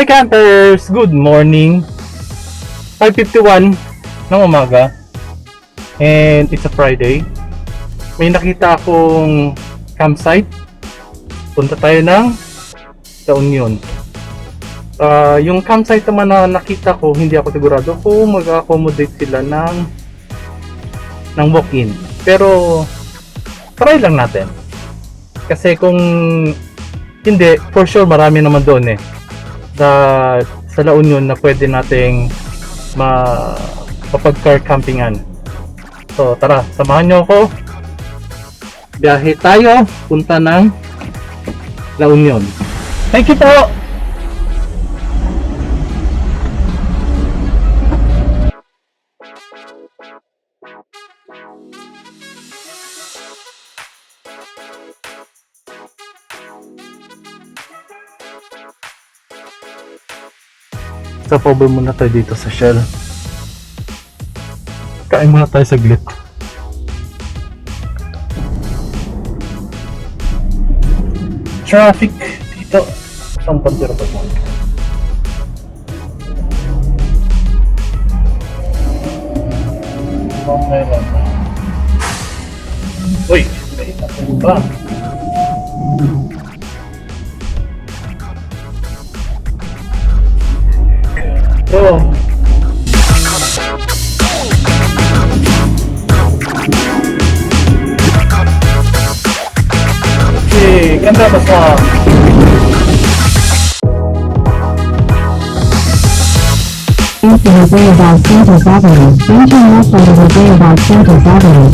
Hi campers! Good morning! 5:51 ng umaga and it's a Friday. May nakita akong campsite. Punta tayo ng La Union. Yung campsite naman na nakita ko, hindi ako sigurado kung mag-accommodate sila ng walk-in. Pero try lang natin. Kasi kung hindi, for sure marami naman doon sa La Union na pwede nating mapag-car campingan. So tara, samahan nyo ako. Biyahe tayo, punta ng La Union. Thank you po! Stopover muna tayo dito sa Shell. Kain muna tayo saglit. Traffic dito. Saan pantira ba ito? Meron. Uy! May natin ba? Oh. Okay, ganda ba sa About Santos Avenue. Engine left on the way about Santos Avenue.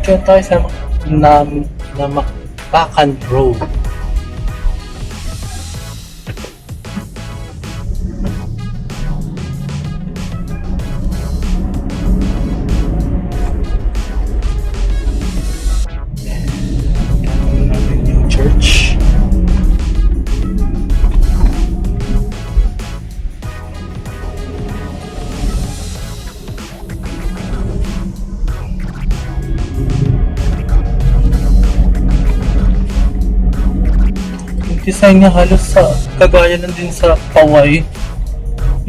nandito tayo sa Macbacan Road. Natin yung church. Design niya halos sa kagaya na din sa Paway.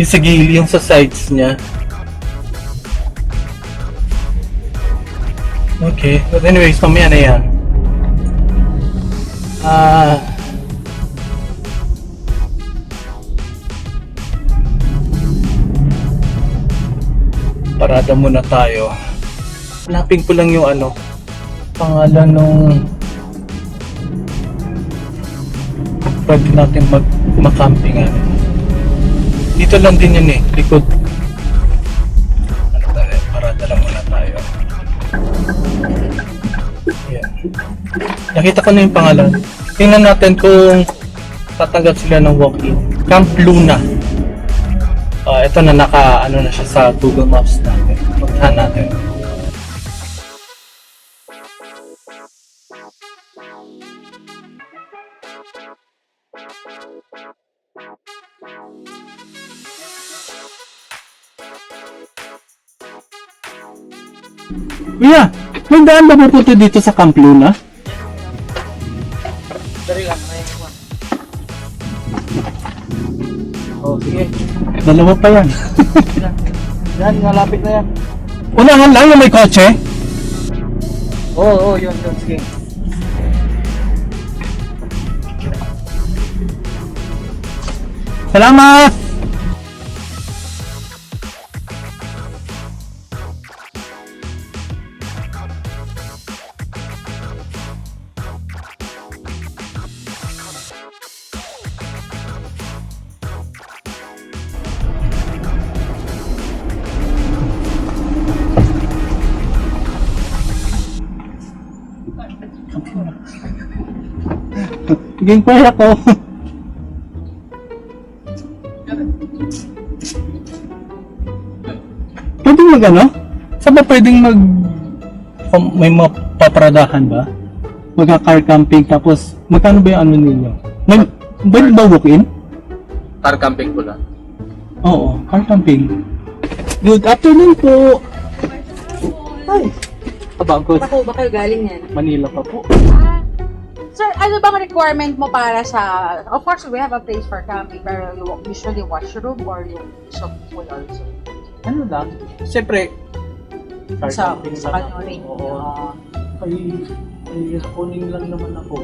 Yung sa gilid, yung sa sides niya. Okay, but anyways, mamaya na yan. Parada muna tayo. Hanapin ko lang yung pangalan nung pwede natin mag-camping. Dito lang din yun likod. Parada lang muna tayo. Ayan. Nakita ko na yung pangalan. Tingnan natin kung tatanggap sila ng walk-in. Camp Luna. Ito na na siya sa Google Maps natin. Puntahan natin. Kuya, may daan ba pupunta dito sa Camp Luna? Dari lang, may iwan. Oh, sige. Dalawa pa yan. Yan, malapit na yan. Unahan lang yung may kotse. Oo, yun, sige. Salamat! Ging pa ako. Pwedeng Saan ba pwedeng may mapaparadahan ba? Magka-car camping tapos magkano ba yung ninyo? Pwede ba walk-in? Car camping ko lang. Oo, car camping. Good afternoon po. Hi. Abagod. Bako ba kayo galing yan? Manila pa po. Sir, ano bang requirement mo para sa... Of course, we have a place for camping, pero you usually washroom or yung swimming pool also? Ano lang? Siyempre, car Sa camping sa lang. ano rin? Oo. Ay, kunin lang naman ako.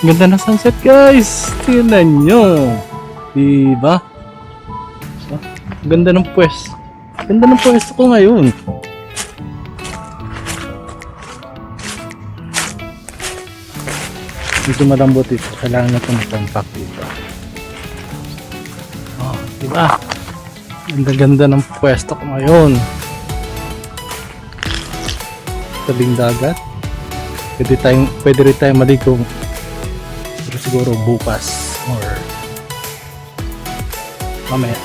Ganda ng sunset, guys. Tingnan nyo. Diba? Ganda ng pwesto. Ganda ng pwesto ko ngayon. Dito malambot ito. Kailangan na ito mag-compact dito. Oh, diba? Ganda-ganda ng pwesto ko ngayon. Tabing dagat. Pwede rin tayong maligo. Pero siguro bukas or mamaya.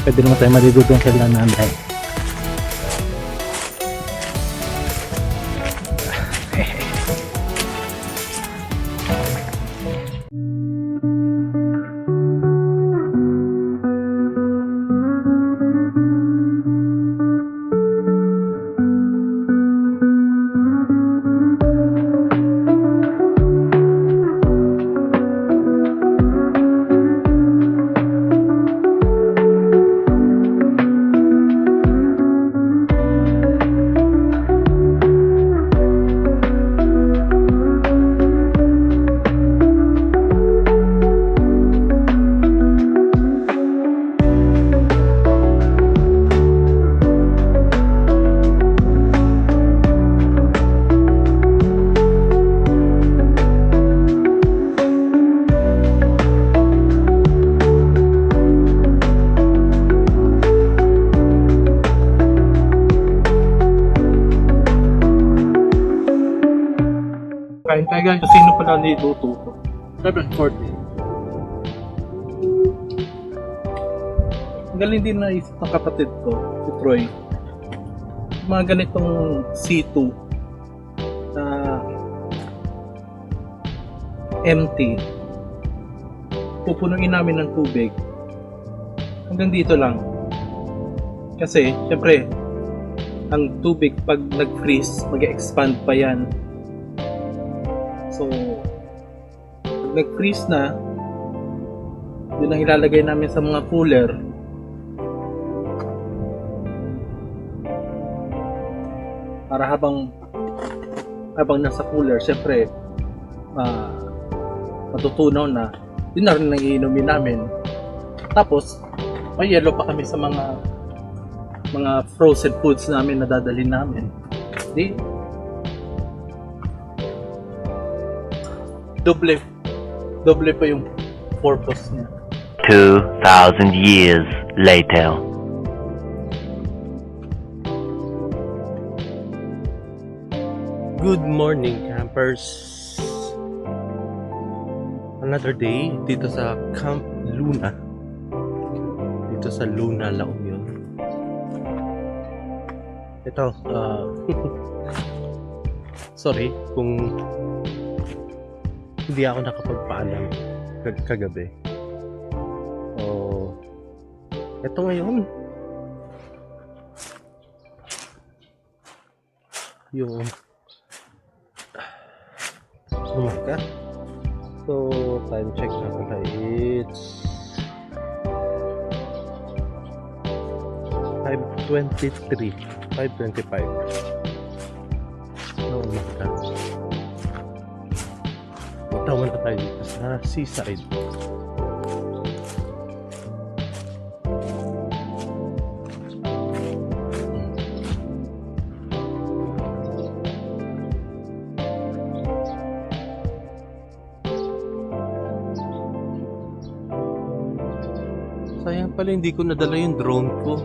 Pwede naman tayo maligo doon kailan nanay. Kain tayo guys. Sino pala niluto ko? 7:40. Galing din naisip ng kapatid ko, si Troy. Mga ganitong C2 na empty. pupunuin namin ng tubig, hanggang dito lang. Kasi, syempre, ang tubig pag nag-freeze, mag-expand pa yan. So, pag nag-freeze na, yun ang ilalagay namin sa mga cooler. Para habang nasa cooler, syempre, matutunaw na, yun na rin ang iinumin namin. Tapos, may yelo pa kami sa mga frozen foods namin na dadalhin namin. Di, doble pa yung purpose niya. 2,000 years later. Good morning, campers! Another day dito sa Camp Luna. Dito sa Luna, La Union. Ito, sorry kung hindi ako nakapagpaalam kagabi. Ito ngayon. Yung umaga. So, time check na pala. It's 5:23. 5:25. No, umaga. Punta muna tayo dito sa seaside. Sayang pala hindi ko nadala yung drone ko.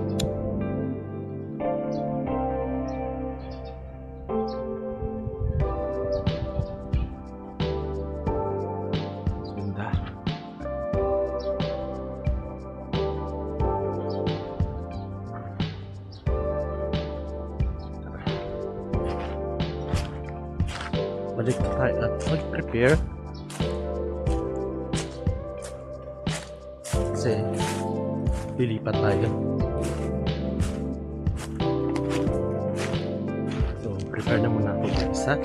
Ganda. Balik tayo at mag-prepare. Kasi lilipat tayo. So, prepare na muna ako isa.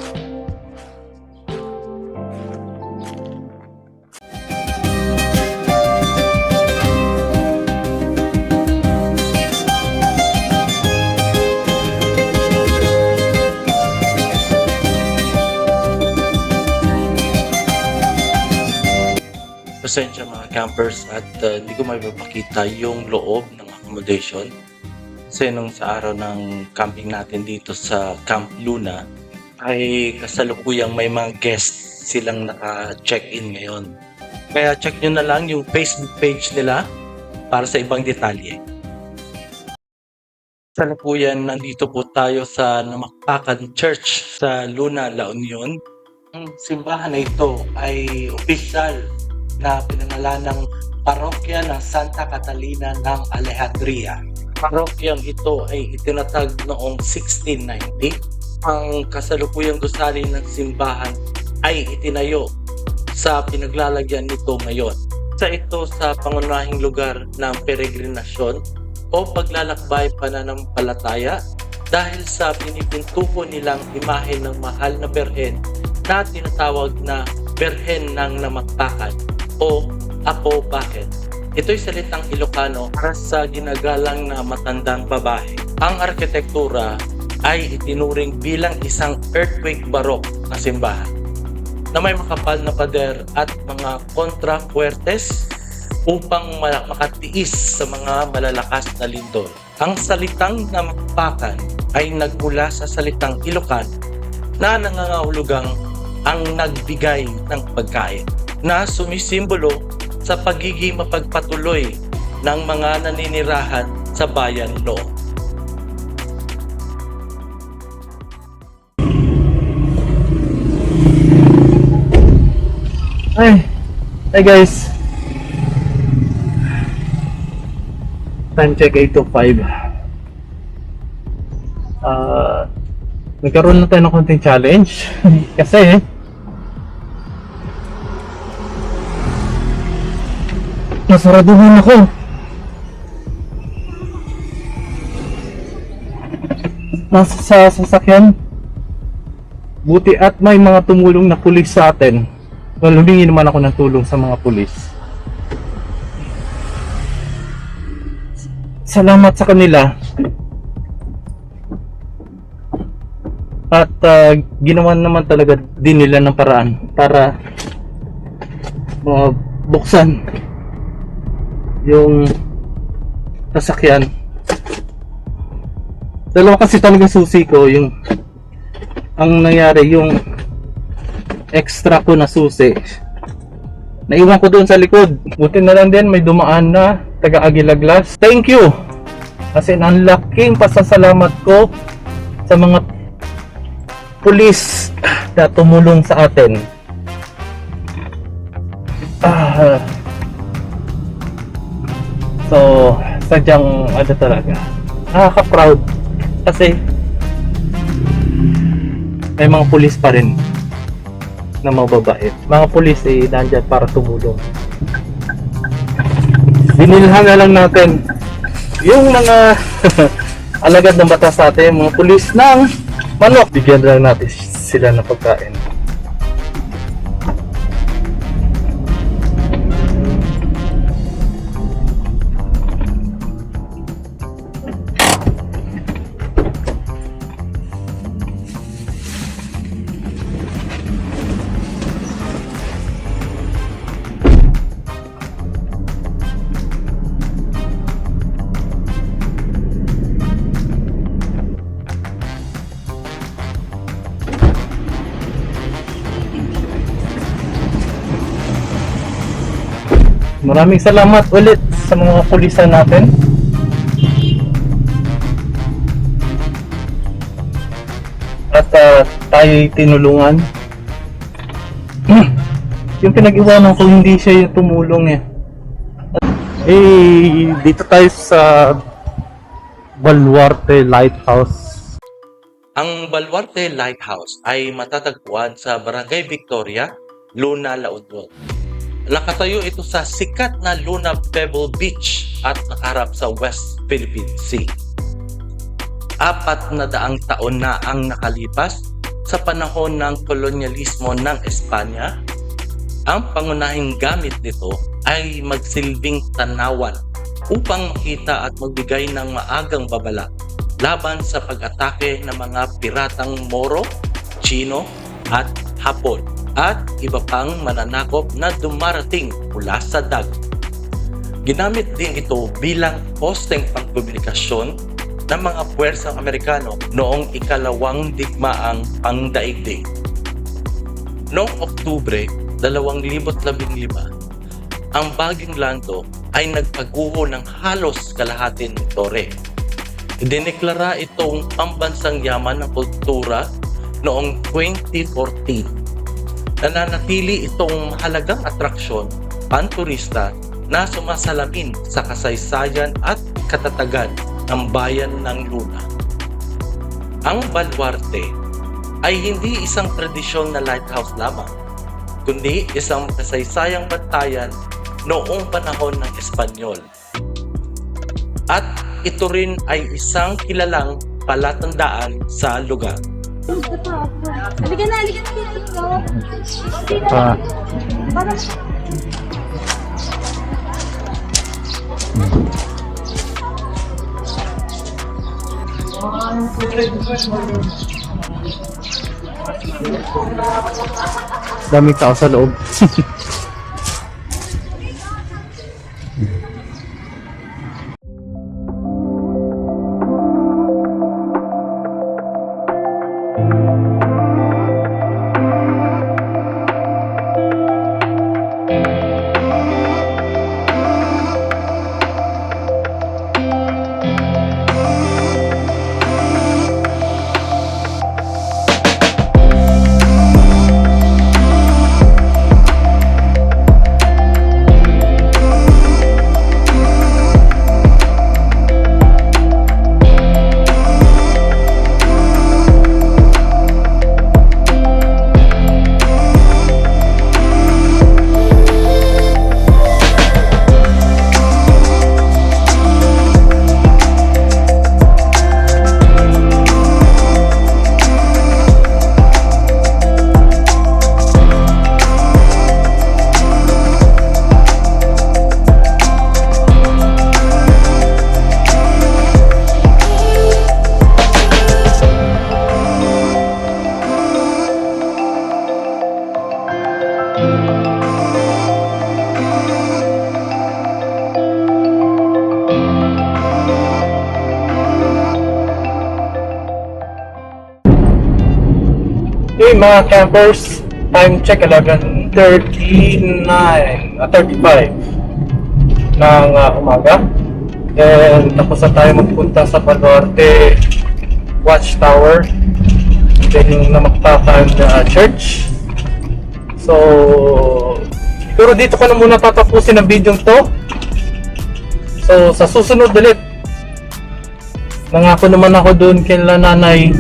Pasensya mga campers at hindi ko mapapakita yung loob ng accommodation kasi nung sa araw ng camping natin dito sa Camp Luna ay kasalukuyang may mga guests silang naka-check-in ngayon. Kaya check nyo na lang yung Facebook page nila para sa ibang detalye. Kasalukuyan nandito po tayo sa Namakpakan Church sa Luna, La Union. Ang simbahan na ito ay opisyal na pinangalan ng parokya ng Santa Catalina ng Alejandria. Parokyang ito ay itinatag noong 1690. Ang kasalukuyang gusali ng simbahan ay itinayo sa pinaglalagyan nito ngayon. Isa ito sa pangunahing lugar ng peregrinasyon o paglalakbay pananampalataya dahil sa pinipintuko nilang imahe ng mahal na berhen na tinatawag na Berhen ng Namakpakan o Apo Bakit. Ito'y salitang Ilocano para sa ginagalang na matandang babae. Ang arkitektura ay itinuring bilang isang earthquake baroque na simbahan na may makapal na pader at mga kontrapuertes upang makatiis sa mga malalakas na lindol. Ang salitang Namakpakan ay nagmula sa salitang Ilocano na nangangahulugang ang nagbigay ng pagkain, na sumisimbolo sa pagiging mapagpatuloy ng mga naninirahan sa bayan loob. Hi guys. Time check 8:05. Nagkaroon na tayo ng konting challenge kasi Nasaraduhan ako. Nasa sa sasakyan. Buti at may mga tumulong na pulis sa atin. Well, humingi naman ako ng tulong sa mga pulis. Salamat sa kanila. At ginawa naman talaga din nila ng paraan para buksan yung sasakyan. Dalawa kasi talaga susi ko, yung ang nangyari, yung extra ko na susi naiwan ko doon sa likod. Buti na lang din may dumaan na taga Aguila Glass. Thank you, kasi ang laking pasasalamat ko sa mga pulis na tumulong sa atin. So sadyang ano talaga, nakaka-proud kasi may mga pulis pa rin na mababait. Mga pulis nandyan para tumulong. Binilhan na lang natin yung mga alagad ng batas sa atin, mga pulis ng manok. Bigyan na lang natin sila ng pagkain. Maraming salamat ulit sa mga pulisan natin. At tayo'y tinulungan. Yung pinag-iwanan ko, hindi siya yung tumulong eh. Dito tayo sa Baluarte Lighthouse. Ang Baluarte Lighthouse ay matatagpuan sa Barangay Victoria, Luna, La Union. Nakatayo ito sa sikat na Luna Pebble Beach at nakaharap sa West Philippine Sea. 400 taon na ang nakalipas sa panahon ng kolonyalismo ng Espanya. Ang pangunahing gamit nito ay magsilbing tanawan upang makita at magbigay ng maagang babala laban sa pag-atake ng mga piratang Moro, Chino at Hapon at iba pang mananakop na dumarating mula sa dagat. Ginamit din ito bilang posteng pangkomunikasyon ng mga puwersang Amerikano noong ikalawang digmaang pangdaigdig. Noong Oktubre 2015, ang Bagong Lando ay nagpaguho ng halos kalahati ng tore. Idineklara itong pambansang yaman ng kultura noong 2014. Nananatili itong mahalagang atraksyon panturista na sumasalamin sa kasaysayan at katatagan ng bayan ng Luna. Ang Baluarte ay hindi isang tradisyong na lighthouse lamang, kundi isang kasaysayang bantayan noong panahon ng Espanyol. At ito rin ay isang kilalang palatandaan sa lugar. Halika na dito. Parang Daming tao sa loob. mga campers. Time check 11:35 ng umaga. And tapos na tayo magpunta sa Baluarte Watchtower. Then yung Namakpakan Church. So, siguro dito ko na muna tatapusin ang video to. So, sa susunod ulit, nangako naman ako doon kay nanay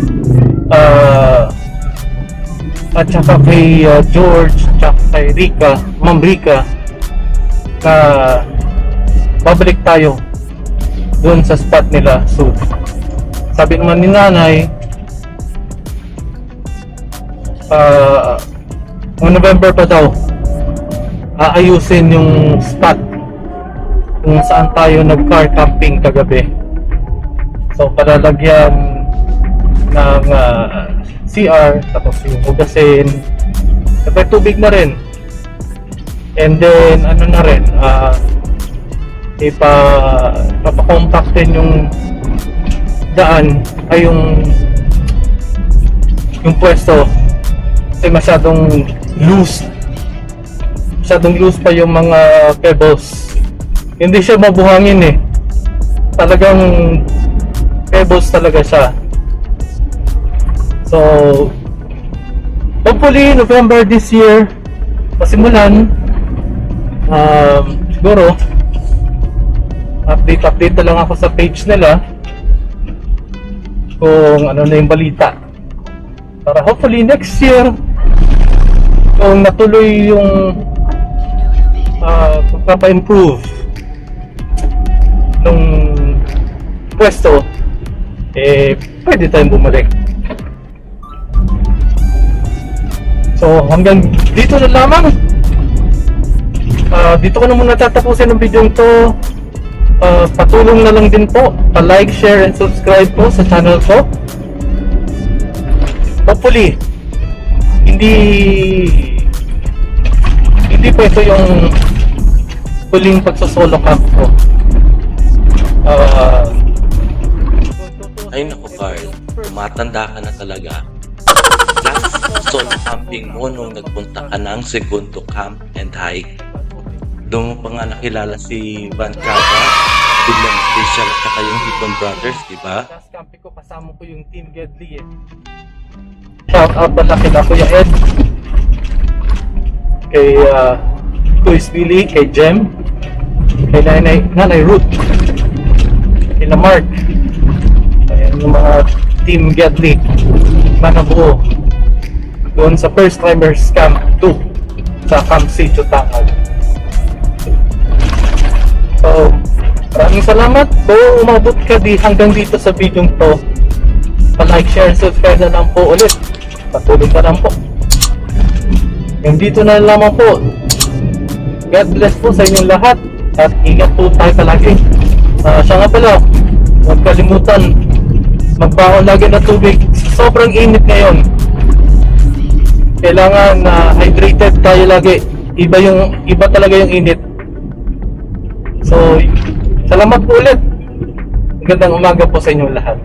at saka kay George at saka kay Rika, Ma'am Rika, na babalik tayo doon sa spot nila. So, sabi naman ni nanay, November pa daw aayusin yung spot kung saan tayo nag-car camping kagabi. So, palalagyan ng CR, tapos yung hugasin, tapos tubig na rin. And then, ano na rin, ipapakompactin yung daan, ay yung pwesto. Kasi masyadong loose pa yung mga pebbles. Hindi siya mabuhangin eh, talagang pebbles talaga siya. So hopefully November this year pasimulan. Siguro update na lang ako sa page nila kung ano na yung balita, para hopefully next year kung natuloy yung pagpapa-improve nung pwesto, pwede tayong bumalik. So hanggang dito na lamang. Dito ko na muna tatapusin ang video to. Patulong na lang din po, pa-like, share, and subscribe po sa channel ko. Hopefully hindi po ito yung huling pagsosolo camp ko. Ay naku Carl, tumatanda ka na talaga. Last solo camping mo nung nagpunta ka ng segundo camp and hike. Doon mo pa nga nakilala si Van Cava, biglang official at saka yung Hipon Brothers, di ba? Last camping ko, kasama ko yung Team Gedli eh. Shout out pala kina Kuya Ed, kay Kuis Billy, kay Jem, kay Nanay Ruth, kay Mark. Ayan yung mga Team Gedli na nabuo doon sa First Timers Camp 2 sa Camp C, Chutangag. So, maraming salamat kung umabot ka hanggang dito sa video to. Pa-like, share, subscribe na lang po ulit. Patuloy ka lang po. Yung dito na lamang po. God bless po sa inyong lahat at ingat po tayo palagi. Siya nga pala, huwag kalimutan magbaon lagi ng tubig. Sobrang init ngayon. Kailangan hydrated tayo lagi. Iba talaga yung init. So, salamat po ulit. Magandang umaga po sa inyong lahat.